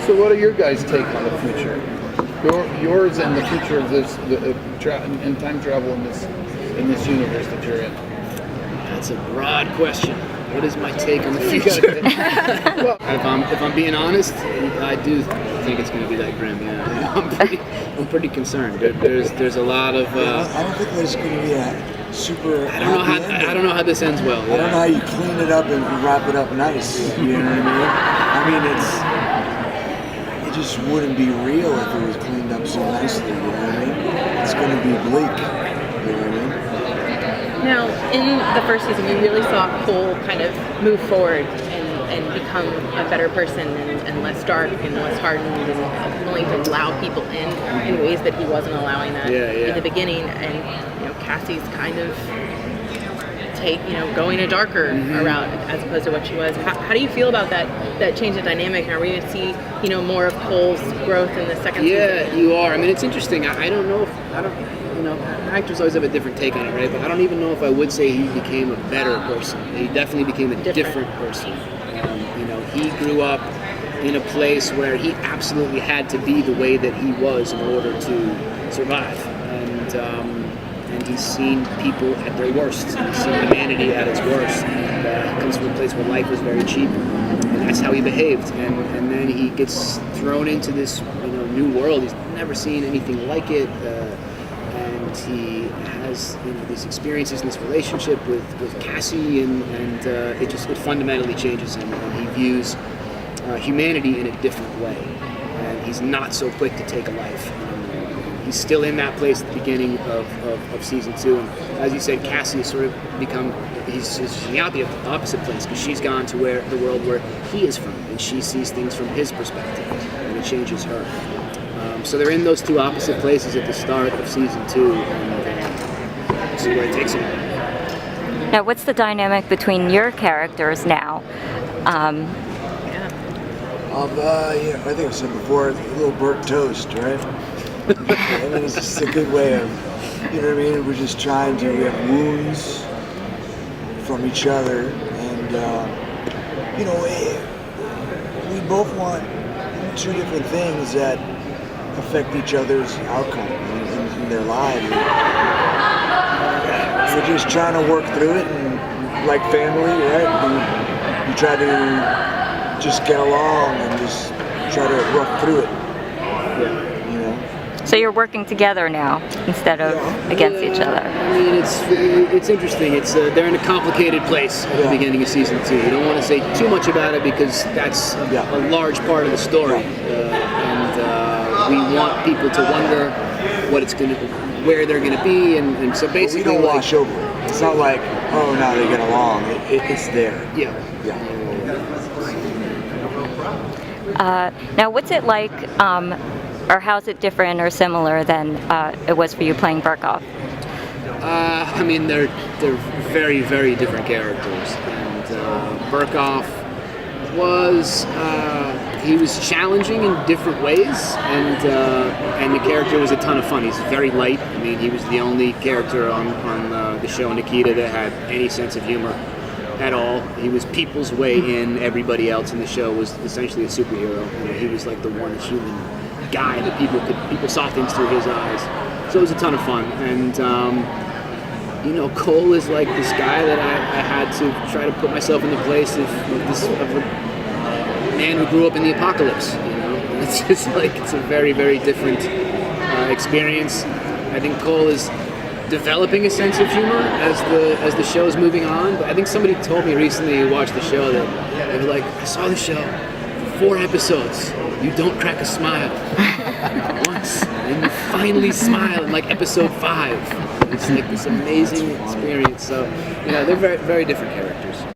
So what are your guys' take on the future? Yours and the future of this and time travel in this universe that you're in. That's a broad question. What is my take on the future? Well, if I'm being honest, I do think it's going to be that grim. Yeah, I'm pretty concerned. There's a lot of. I don't think there's going to be a super. I don't know how this ends well. Yeah. I don't know how you clean it up and wrap it up nice. You know what I mean? It just wouldn't be real if it was cleaned up so nicely. You know what I mean? It's going to be bleak. You know what I mean? Now, in the first season, we really saw Cole kind of move forward and become a better person and less dark and less hardened and willing to allow people in ways that he wasn't allowing that in the beginning. And Cassie's kind of going a darker route as opposed to what she was. How do you feel about that change in dynamic? Are we going to see more of Cole's growth in the second season? Yeah, you are. I mean, it's interesting. I don't know actors always have a different take on it, right? But I don't even know if I would say he became a better person. He definitely became a different person. He grew up in a place where he absolutely had to be the way that he was in order to survive. And he's seen people at their worst. He's seen humanity at its worst. And he comes from a place where life was very cheap, and that's how he behaved. And then he gets thrown into this new world. He's never seen anything like it. And he has these experiences in this relationship with Cassie, and it fundamentally changes him. And he views humanity in a different way. And he's not so quick to take a life. He's still in that place at the beginning of season 2. And as you said, Cassie has sort of become, he's in the opposite place, because she's gone to the world where he is from, and she sees things from his perspective, and it changes her. So they're in those two opposite places at the start of season 2, and we'll see where it takes them. Now, what's the dynamic between your characters now? I think I said before, a little burnt toast, right? I mean, it's just a good way of, you know what I mean? We're just trying to, we have wounds from each other, and, we both want two different things that affect each other's outcome in their lives. We're just trying to work through it, and like family, right? We try to just get along and just try to work through it. So you're working together now instead of against each other. I mean, it's interesting. They're in a complicated place at the beginning of season 2. We don't want to say too much about it because that's a large part of the story, and we want people to wonder where they're going to be, and so basically we don't wash over it. It's not like, oh, now they get along. It's there. Yeah. Now, what's it like? Or how's it different or similar than it was for you playing Birkhoff? I mean, they're very, very different characters. And Birkhoff he was challenging in different ways, and the character was a ton of fun. He's very light. I mean, he was the only character on the show, Nikita, that had any sense of humor at all. He was people's way in. Everybody else in the show was essentially a superhero. He was like the one human guy that people saw things through his eyes. So it was a ton of fun. And Cole is like this guy that I had to try to put myself in the place of a man who grew up in the apocalypse. It's just it's a very, very different experience. I think Cole is developing a sense of humor as the show is moving on. But I think somebody told me recently who watched the show that they were like, I saw the show for 4 episodes. You don't crack a smile once, and you finally smile in episode 5. It's this amazing experience. So they're very, very different characters.